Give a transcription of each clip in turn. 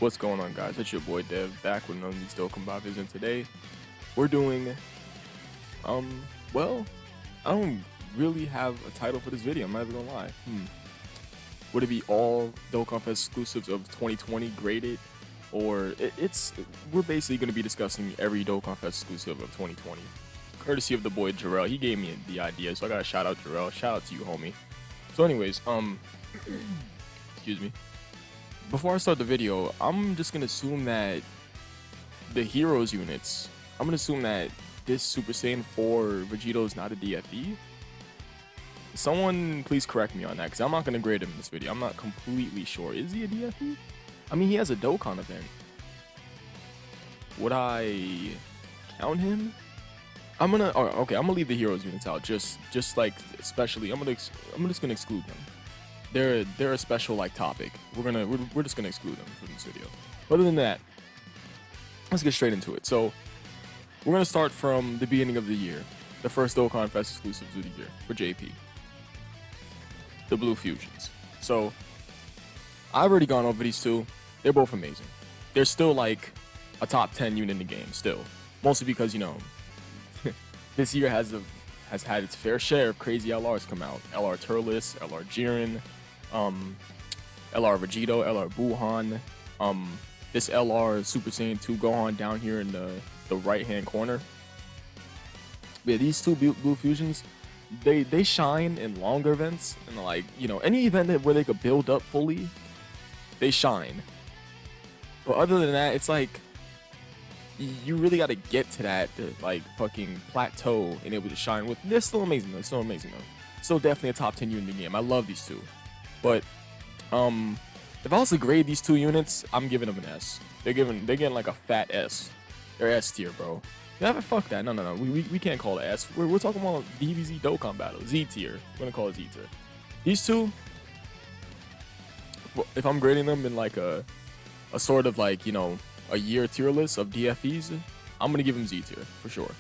What's going on, guys? It's your boy Dev back with another these Dokkan videos, and today we're doing well, I don't really have a title for this video. I'm not even gonna lie. Would it be all Dokkan Fest exclusives of 2020 graded, or we're basically gonna be discussing every Dokkan Fest exclusive of 2020, courtesy of the boy Jarrell. He gave me the idea, so I gotta shout out Jarrell. Shout out to you, homie. So, anyways, excuse me. Before I start the video, I'm just gonna assume that the heroes units, I'm gonna assume that this Super Saiyan 4 Vegito is not a DFE. Someone please correct me on that, because I'm not gonna grade him in this video. I'm not completely sure. Is he a DFE? I mean, he has a Dokkan event. Would I count him? I'm gonna leave the heroes units out. Just like especially, I'm just gonna exclude them. They're a special like topic. We're just gonna exclude them from this video. But other than that, let's get straight into it. So we're gonna start from the beginning of the year, the first Dokkan Fest exclusives of the year for JP, the Blue Fusions. So I've already gone over these two. They're both amazing. They're still like a top 10 unit in the game still, mostly because, you know, this year has had its fair share of crazy LRs come out. LR Turles, LR Jiren, LR Vegito, LR Gohan, this LR Super Saiyan 2 Gohan down here in the right hand corner. But yeah, these two Blue Fusions, they shine in longer events, and like, you know, any event where they could build up fully, they shine. But other than that, it's like you really got to get to that like fucking plateau and able to shine with. They're still amazing though. Still definitely a top 10 unit in the game. I love these two. But if I was to grade these two units, I'm giving them an S. They're getting like a fat S. They're S tier, bro. Yeah, but fuck that. No. We can't call it S. We're talking about DBZ Dokkan battle. Z tier. We're gonna call it Z tier. These two, if I'm grading them in like a sort of like, you know, a year tier list of DFEs, I'm gonna give them Z tier for sure.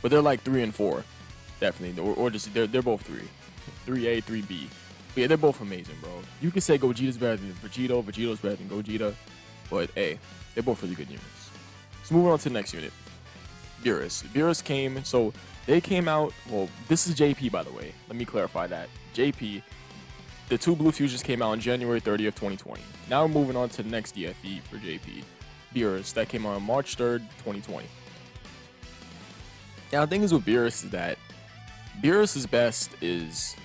But they're like 3 and 4, definitely, or just they're both 3A, 3B. But yeah, they're both amazing, bro. You can say Gogeta's better than Vegito, Vegito's better than Gogeta, but hey, they're both really good units. So moving on to the next unit, Beerus. Beerus came, so they came out. Well, this is JP, by the way. Let me clarify that. JP. The two Blue Fusions came out on January 30th, 2020. Now we're moving on to the next DFE for JP. Beerus, that came out on March 3rd, 2020. Now the thing is with Beerus is that Beerus's best is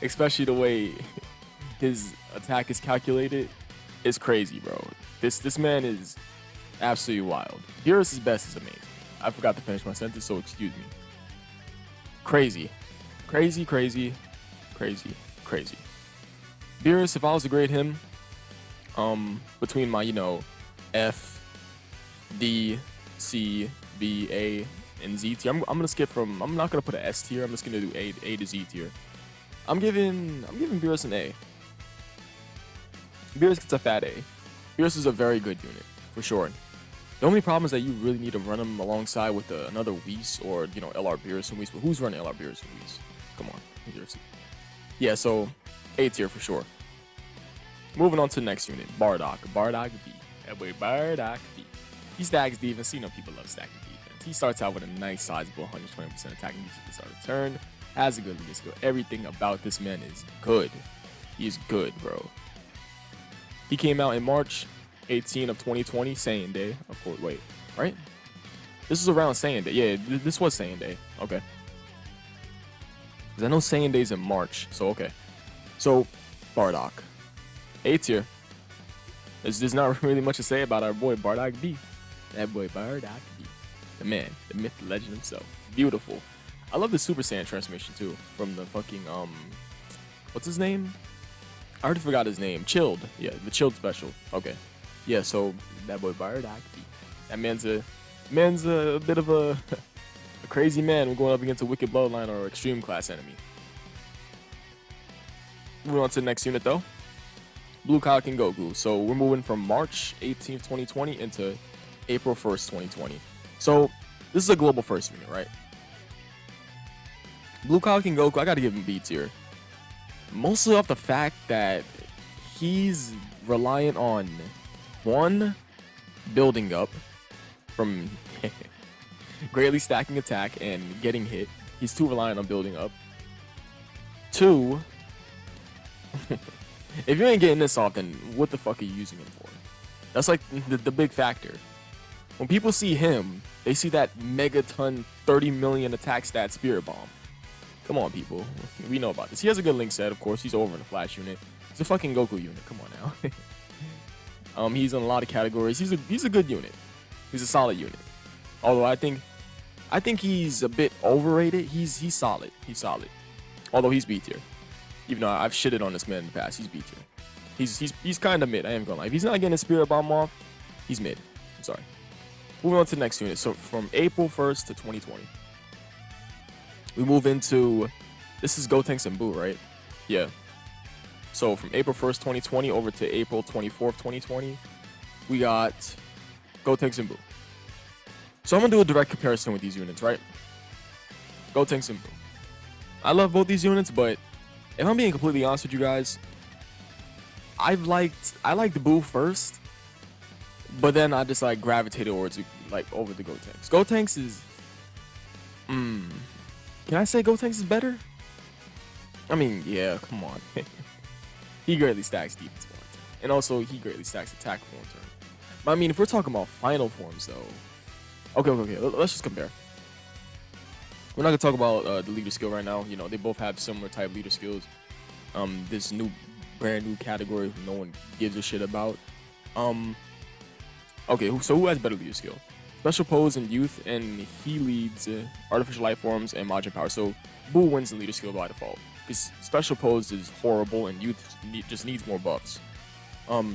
especially the way his attack is calculated is crazy, bro. This man is absolutely wild. Beerus's best is amazing. I forgot to finish my sentence, so excuse me. Crazy. Beerus, if I was to grade him, between my, you know, F, D, C, B, A, and Z tier, I'm gonna skip from. I'm not gonna put an S tier. I'm just gonna do A to Z tier. I'm giving Beerus an A. Beerus gets a fat A. Beerus is a very good unit for sure. The only problem is that you really need to run him alongside with another Whis or, you know, LR Beerus and Whis. But who's running LR Beerus and Whis? Come on, yeah. So A tier for sure. Moving on to the next unit, Bardock. Bardock B. That boy Bardock B. He stacks defense. You know people love stacking defense. He starts out with a nice sizable 120% attacking defense at the start of the turn. Has a good lead skill. Everything about this man is good. He's good, bro. He came out in March 18 of 2020, Saiyan Day. Of course, wait, right? This is around Saiyan Day. Yeah, this was Saiyan Day. Okay. Because I know Saiyan Day's in March, so okay. So, Bardock. A tier. There's not really much to say about our boy Bardock B. That boy Bardock B. The man, the myth, the legend himself. Beautiful. I love the Super Saiyan transformation too. From the fucking, what's his name? I already forgot his name. Chilled. Yeah, the Chilled special. Okay. Yeah, so that boy Bardock B. That man's a bit of a crazy man. We're going up against a Wicked Bloodline or Extreme Class enemy. Moving on to the next unit though. Blue Kaioken Goku. So we're moving from March 18th, 2020 into April 1st, 2020. So this is a global first unit, right? Blue Kaioken Goku, I gotta give him B tier. Mostly off the fact that he's reliant on one, building up from greatly stacking attack and getting hit. He's too reliant on building up. Two, if you ain't getting this off, then what the fuck are you using him for? That's like the big factor. When people see him, they see that megaton 30 million attack stat Spirit Bomb. Come on, people. We know about this. He has a good link set, of course. He's over in the Flash unit. He's a fucking Goku unit. Come on now. He's in a lot of categories. He's a good unit. He's a solid unit. Although I think he's a bit overrated. He's solid. He's solid. Although he's B tier. Even though I've shitted on this man in the past, he's B tier. He's kind of mid. I am gonna lie. If he's not getting a Spirit Bomb off, he's mid. I'm sorry. Moving on to the next unit. So from April 1st to 2020, we move into, this is Gotenks and Buu, right? Yeah. So from April 1st, 2020 over to April 24th, 2020, we got Gotenks and Buu. So I'm gonna do a direct comparison with these units, right? Gotenks and Buu. I love both these units, but if I'm being completely honest with you guys, I liked Buu first, but then I just like gravitated towards over the Gotenks. Gotenks is, can I say Gotenks is better? I mean, yeah, come on. He greatly stacks defense for one turn, and also he greatly stacks attack for one turn. But I mean, if we're talking about final forms, though, okay, let's just compare. We're not gonna talk about the leader skill right now. You know, they both have similar type leader skills. This brand new category no one gives a shit about. Okay, so who has better leader skill? Special pose in youth, and he leads artificial life forms and Majin power. So Buu wins the leader skill by default. His special pose is horrible, and youth just needs more buffs.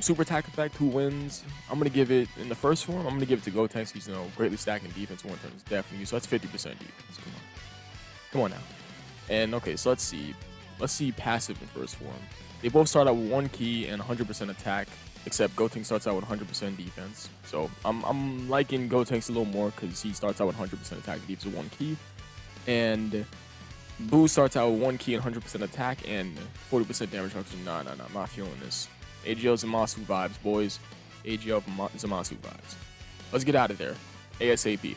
Super attack effect, who wins? I'm gonna give it in the first form. I'm gonna give it to Gotenks. He's greatly stacking defense one turn is definitely, so that's 50% defense. Come on now. And okay, so let's see passive in first form. They both start out with 1 key and 100% attack, except Gotenks starts out with 100% defense. So I'm liking Gotenks a little more because he starts out with 100% attack and defense with 1 key, and Buu starts out with 1 key and 100% attack and 40% damage reduction. Nah, I'm not feeling this. AGL Zamasu vibes, boys. AGL Zamasu vibes. Let's get out of there ASAP.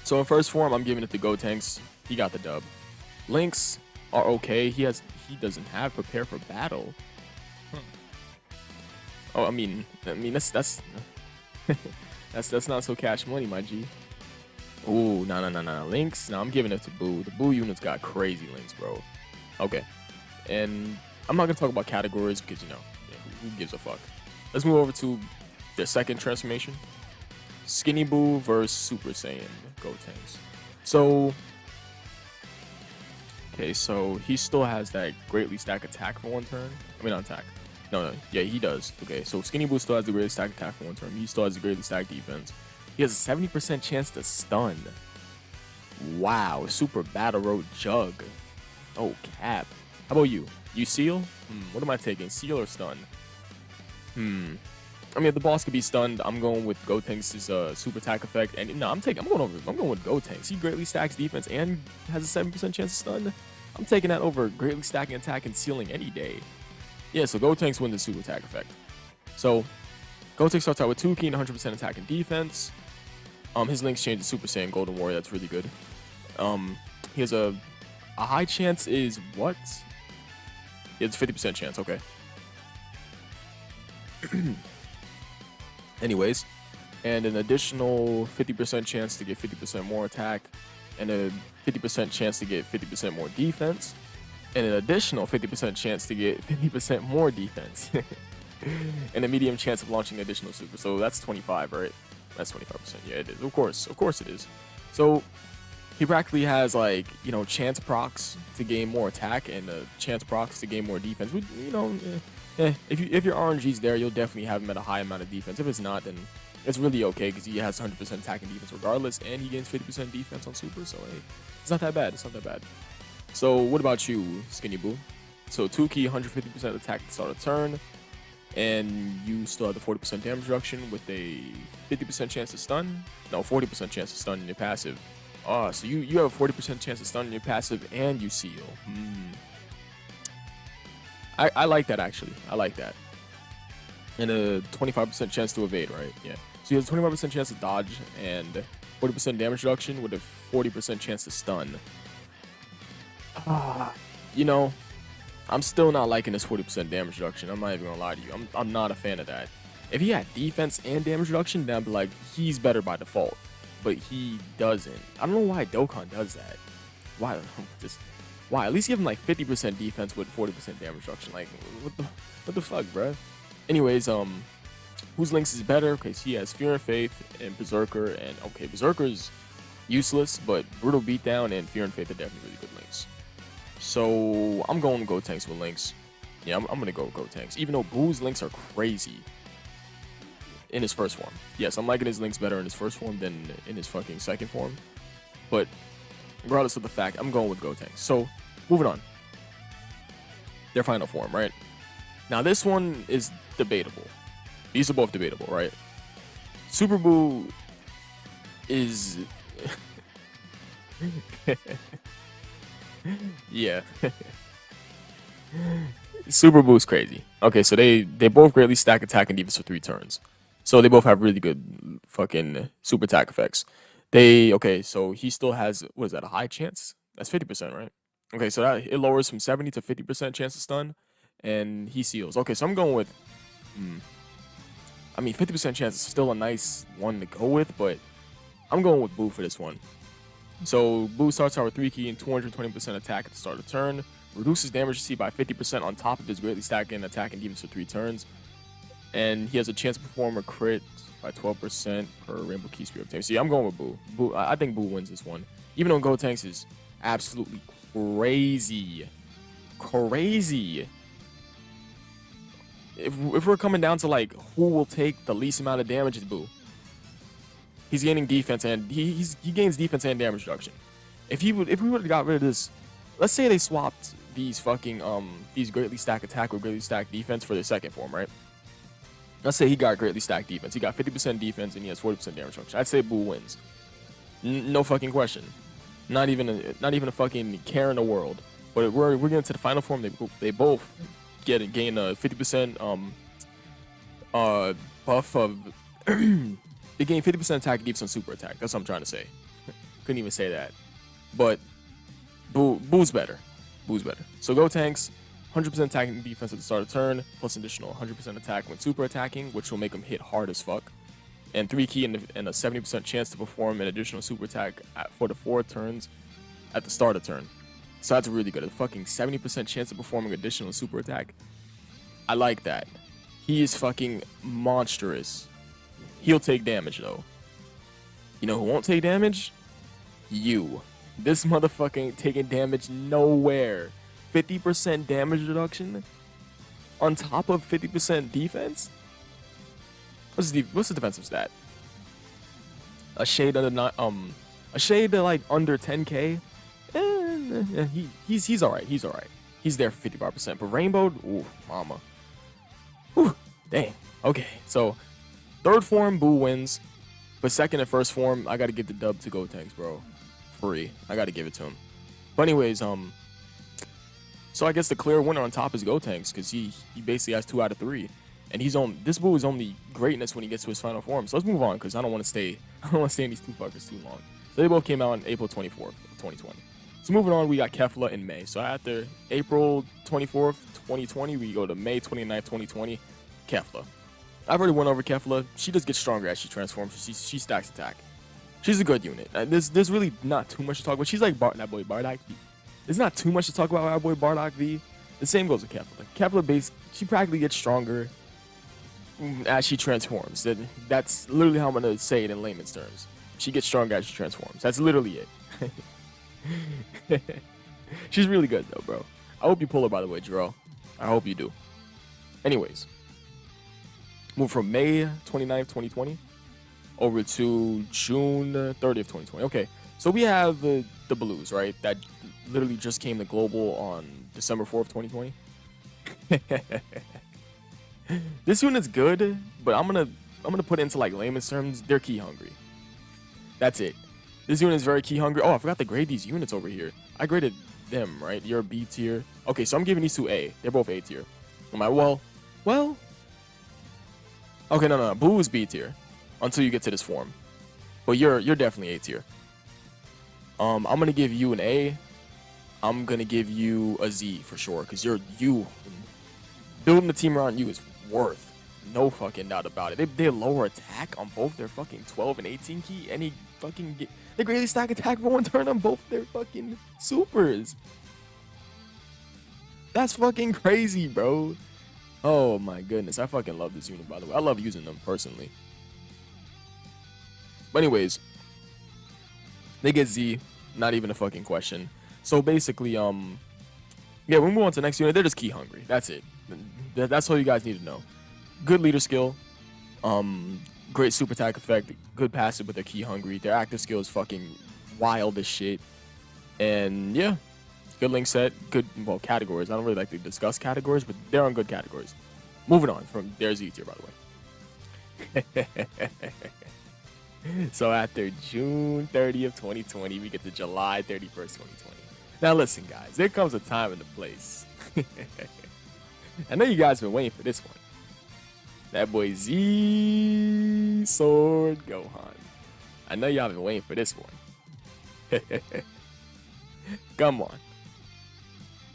So in first form, I'm giving it to Gotenks. He got the dub. Links are okay. He doesn't have prepare for battle. Oh, I mean that's that's not so cash money, my G. Ooh, no. Links. No, I'm giving it to Buu. The Buu unit's got crazy links, bro. Okay, and I'm not gonna talk about categories because who gives a fuck. Let's move over to the second transformation. Skinny Buu versus Super Saiyan Gotenks. So, okay, so he still has that greatly stacked attack for one turn. I mean, not attack. No, yeah, he does. Okay, so Skinny Buu still has the greatly stacked attack for one turn. He still has the greatly stacked defense. He has a 70% chance to stun. Wow, Super Battle Road Jug. Oh, cap. How about you? You seal? What am I taking? Seal or stun? I mean, if the boss could be stunned, I'm going with Gotenks' super attack effect. And no, I'm going with Gotenks. He greatly stacks defense and has a 7% chance to stun. I'm taking that over greatly stacking attack and sealing any day. Yeah, so Gotenks wins the super attack effect. So Gotenks starts out with 2 key and 100% attack and defense. His links change to Super Saiyan Golden Warrior. That's really good. He has a high chance is what? It's 50% chance. Okay. Anyways, and an additional 50% chance to get 50% more attack, and a 50% chance to get 50% more defense, and an additional 50% chance to get 50% more defense, and a medium chance of launching additional super. So that's 25, right? That's 25%. Yeah, it is. Of course it is. So he practically has chance procs to gain more attack and chance procs to gain more defense. If your RNG's there, you'll definitely have him at a high amount of defense. If it's not, then it's really okay because he has 100% attack and defense regardless, and he gains 50% defense on super. So hey, it's not that bad. So what about you, Skinny Buu? So 2 key, 150% attack at the start of turn, and you still have the 40% damage reduction with a 50% chance to stun. No, 40% chance to stun in your passive. So you have a 40% chance to stun in your passive and you seal. I like that actually. I like that. And a 25% chance to evade, right? Yeah. So he has a 25% chance to dodge and 40% damage reduction with a 40% chance to stun. You know, I'm still not liking this 40% damage reduction. I'm not even gonna lie to you. I'm not a fan of that. If he had defense and damage reduction, then I'd be like, he's better by default. But he doesn't. I don't know why Dokkan does that. Why? Just why? At least give him like 50% defense with 40% damage reduction. Like, what the fuck, bruh? Anyways, whose links is better? Okay, so he has Fear and Faith and Berserker, and okay, Berserker's useless, but Brutal Beatdown and Fear and Faith are definitely really good links. So I'm going Gotenks with links. Yeah, I'm gonna go Gotenks, even though Boo's links are crazy in his first form. Yes, I'm liking his links better in his first form than in his fucking second form. But regardless of the fact, I'm going with Gotenks. So moving on. Their final form, right? Now this one is debatable. These are both debatable, right? Super Boo is yeah. Super Boo's crazy. Okay, so they both greatly stack attack and defense for 3 turns. So they both have really good fucking super attack effects. Okay, so he still has, what is that, a high chance? That's 50%, right? Okay, so that it lowers from 70 to 50% chance to stun, and he seals. Okay, so I'm going with, I mean, 50% chance is still a nice one to go with, but I'm going with Boo for this one. So Boo starts out with 3 key and 220% attack at the start of the turn, reduces damage received by 50% on top of his greatly stacking attack and defense for 3 turns, and he has a chance to perform a crit by 12% per Rainbow Key Spear obtained. So yeah, I'm going with Boo. I think Boo wins this one, even though Gotenks is absolutely crazy. If we're coming down to like who will take the least amount of damage, is Boo. He's gaining defense and he gains defense and damage reduction. If we would have got rid of this, let's say they swapped these fucking these greatly stacked attack with greatly stacked defense for their second form, right? Let's say he got greatly stacked defense. He got 50% defense and he has 40% damage reduction. I'd say Boo wins. No fucking question. Not even a fucking care in the world. But we're getting to the final form. They both gain a 50% buff of they gain 50% attack and defense on super attack. That's what I'm trying to say. Couldn't even say that. But Boo's better. Boo's better. So Gotenks, 100% attack and defense at the start of turn, plus additional 100% attack when super attacking, which will make him hit hard as fuck. And 3 key and a 70% chance to perform an additional super attack for the 4 turns at the start of turn. So that's really good. A fucking 70% chance of performing additional super attack. I like that. He is fucking monstrous. He'll take damage though. You know who won't take damage? You. This motherfucker taking damage nowhere. 50% damage reduction on top of 50% defense? What's the defensive stat? A shade under a shade like under 10k. He's alright. He's alright. He's there for 55%. But Rainbow, ooh, mama. Whew, dang. Okay, so third form, Boo wins. But second and first form, I gotta give the dub to Gotenks, bro. Free. I gotta give it to him. But anyways, so I guess the clear winner on top is Gotenks, because he basically has 2 out of 3. And this Boo is only greatness when he gets to his final form. So let's move on, because I don't want to stay in these two fuckers too long. So they both came out on April 24th of 2020. So moving on, we got Kefla in May. So after April 24th, 2020, we go to May 29th, 2020, Kefla. I've already went over Kefla. She just gets stronger as she transforms. She stacks attack. She's a good unit. There's really not too much to talk about. She's like that boy Bardock V. There's not too much to talk about our boy Bardock V. The same goes with Kefla. Kefla she practically gets stronger as she transforms. That's literally how I'm gonna say it in layman's terms. She gets stronger as she transforms. That's literally it. She's really good though, bro. I hope you pull her, by the way, Jero. I hope you do. Anyways, move from May 29th, 2020 over to June 30th, 2020. Okay, so we have the Blues, right? That literally just came to global on December 4th, 2020. This unit's good, but I'm gonna put it into like layman's terms. They're key hungry. That's it. This unit is very key hungry. Oh, I forgot to grade these units over here. I graded them, right? You're a B tier. Okay, so I'm giving these two A. They're both A tier. I'm like, well. Okay, no. Boo is B tier until you get to this form. But you're definitely A tier. I'm gonna give you an A. I'm gonna give you a Z for sure, because you building the team around you is worth no fucking doubt about it. They lower attack on both their fucking 12 and 18 key, and they greatly stack attack for one turn on both their fucking supers. That's fucking crazy, bro. Oh my goodness, I fucking love this unit, by the way. I love using them personally. But anyways, they get Z, not even a fucking question. So basically, yeah, we move on to the next unit. They're just key hungry. That's it. That's all you guys need to know. Good leader skill, great super attack effect, good passive, but they're key hungry. Their active skill is fucking wild as shit. And yeah, good link set, good, well, categories. I don't really like to discuss categories, but they're on good categories. Moving on from their Z tier, by the way. So after June 30th, 2020, we get to July 31st, 2020. Now listen, guys, there comes a time and a place. I know you guys have been waiting for this one. That boy Z Sword Gohan. I know y'all been waiting for this one. Come on.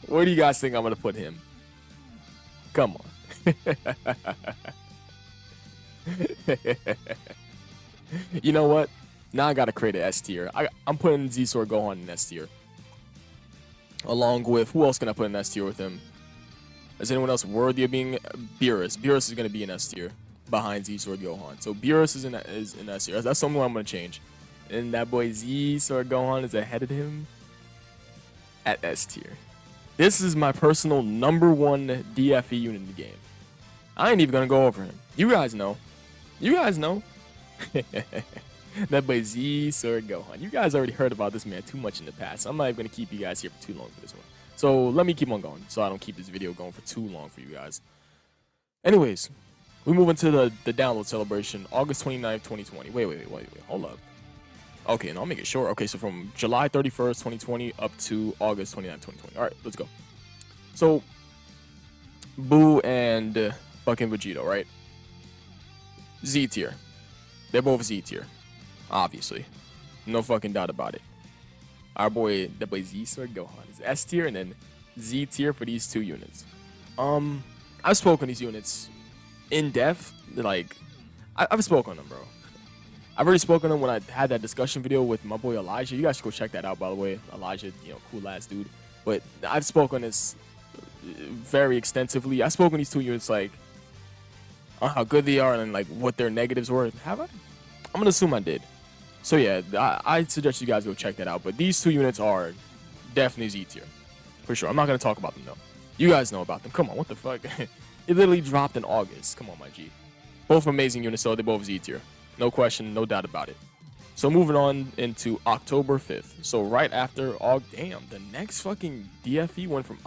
Where do you guys think I'm gonna put him? Come on. You know what? Now I gotta create an S tier. I'm putting Z Sword Gohan in S tier. Along with, who else can I put in S tier with him? Is anyone else worthy of being Beerus? Beerus is going to be in S tier behind Z Sword Gohan. So Beerus is in S tier. That's something I'm going to change. And that boy Z Sword Gohan is ahead of him at S tier. This is my personal #1 DFE unit in the game. I ain't even going to go over him. You guys know. You guys know. That boy Z Sword Gohan. You guys already heard about this man too much in the past. I'm not even going to keep you guys here for too long for this one. So let me keep on going so I don't keep this video going for too long for you guys. Anyways, we move into the download celebration, August 29th, 2020. Wait. Hold up. Okay, no, I'll make it short. Okay, so from July 31st, 2020 up to August 29th, 2020. All right, let's go. So, Boo and fucking Vegito, right? Z tier. They're both Z tier. Obviously. No fucking doubt about it. Our boy, the boy Z Sword Gohan is S tier, and then Z tier for these two units. I've spoken these units in depth. Like, I've spoken on them, bro. I've already spoken on them when I had that discussion video with my boy Elijah. You guys should go check that out, by the way. Elijah, you know, cool ass dude. But I've spoken on this very extensively. I've spoken on these two units, like, on how good they are and like what their negatives were. Have I? I'm gonna assume I did. So yeah, I suggest you guys go check that out. But these two units are definitely Z tier, for sure. I'm not gonna talk about them though. You guys know about them. Come on, what the fuck? It literally dropped in August. Come on, my G. Both amazing units, so they both Z tier. No question, no doubt about it. So moving on into October 5th. So right after, damn, the next fucking DFE went from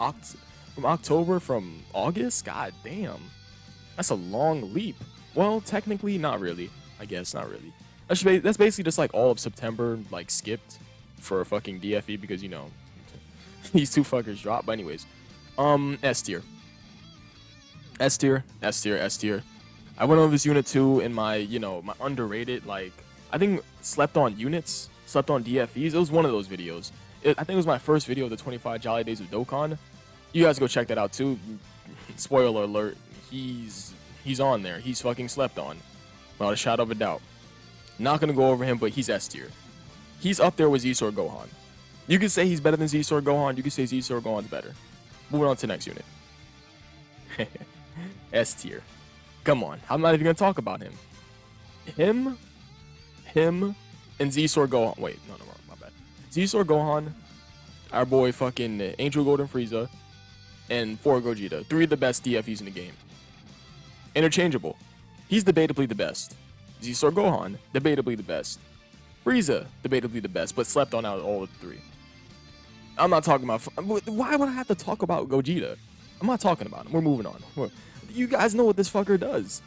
October from August. God damn, that's a long leap. Well, technically, not really. I guess not really. That's basically just like all of September, like skipped for a fucking DFE because, you know, these two fuckers dropped. But anyways, S tier. S tier, S tier, S tier. I went over this unit too in my, you know, my underrated, like, I think slept on units, slept on DFEs. It was one of those videos. I think it was my first video of the 25 Jolly Days of Dokkan. You guys go check that out too. Spoiler alert, he's on there. He's fucking slept on. Without a shadow of a doubt. Not gonna go over him, but he's S tier. He's up there with Z Sword Gohan. You can say he's better than Z Sword Gohan. You can say Z Sword Gohan's better. Moving on to the next unit. S tier. Come on, I'm not even gonna talk about him. Him, and Z Sword Gohan. Wait, no, my bad. Z Sword Gohan, our boy fucking Angel Golden Frieza, and 4 Gogeta. 3 of the best DFEs in the game. Interchangeable. He's debatably the best. Z Sword Gohan, debatably the best. Frieza, debatably the best, but slept on out of all of the 3. I'm not talking about. Why would I have to talk about Gogeta? I'm not talking about him. We're moving on. You guys know what this fucker does.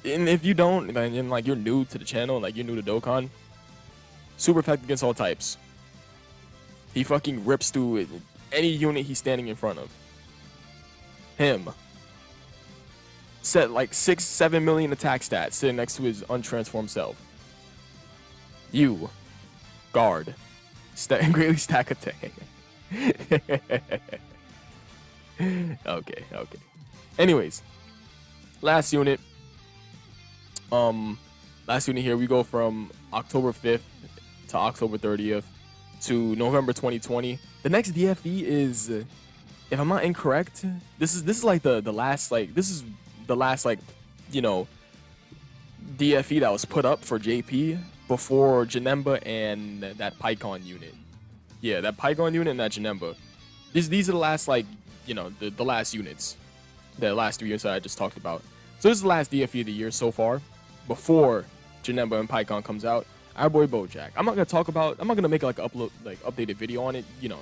And if you don't, and like you're new to the channel, like you're new to Dokkan, super effective against all types. He fucking rips through any unit he's standing in front of. Him. Set like 6-7 million attack stats sitting next to his untransformed self. You. Guard. Greatly stack attack. Okay. Anyways. Last unit. Last unit here. We go from October 5th to October 30th to November 2020. The next DFE is, if I'm not incorrect, this is like the last, like, this is the last, like, you know, DFE that was put up for JP before Janemba and that Pikkon unit. Yeah, that Pikkon unit and that Janemba. These are the last, like, you know, the last units. The last 3 units that I just talked about. So this is the last DFE of the year so far, before Janemba and Pikkon comes out. Our boy Bojack. I'm not gonna make like an updated video on it. You know,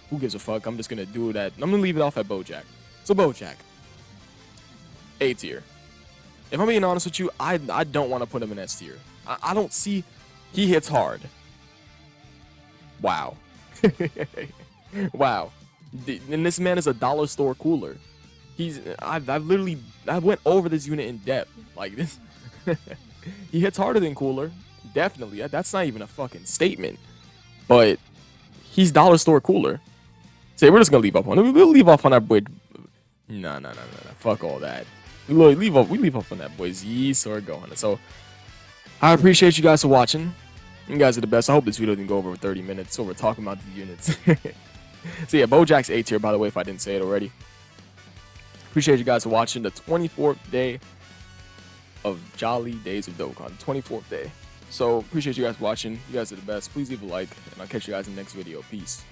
who gives a fuck? I'm just gonna do that. I'm gonna leave it off at Bojack. So Bojack, A tier. If I'm being honest with you, I don't want to put him in S tier. I don't see. He hits hard. Wow. Wow. And this man is a dollar store cooler. I went over this unit in depth. Like this. He hits harder than cooler. Definitely. That's not even a fucking statement. But he's dollar store cooler. So we're just gonna leave off on it. We'll leave off on our boy. No. Fuck all that. We leave off on that boy Zeus or Gohan. So I appreciate you guys for watching. You guys are the best. I hope this video didn't go over 30 minutes. So we're talking about the units. So yeah, Bojack's A tier, by the way, if I didn't say it already. Appreciate you guys for watching the 24th day of Jolly Days of Dokkan. 24th day. So appreciate you guys watching. You guys are the best. Please leave a like, and I'll catch you guys in the next video. Peace.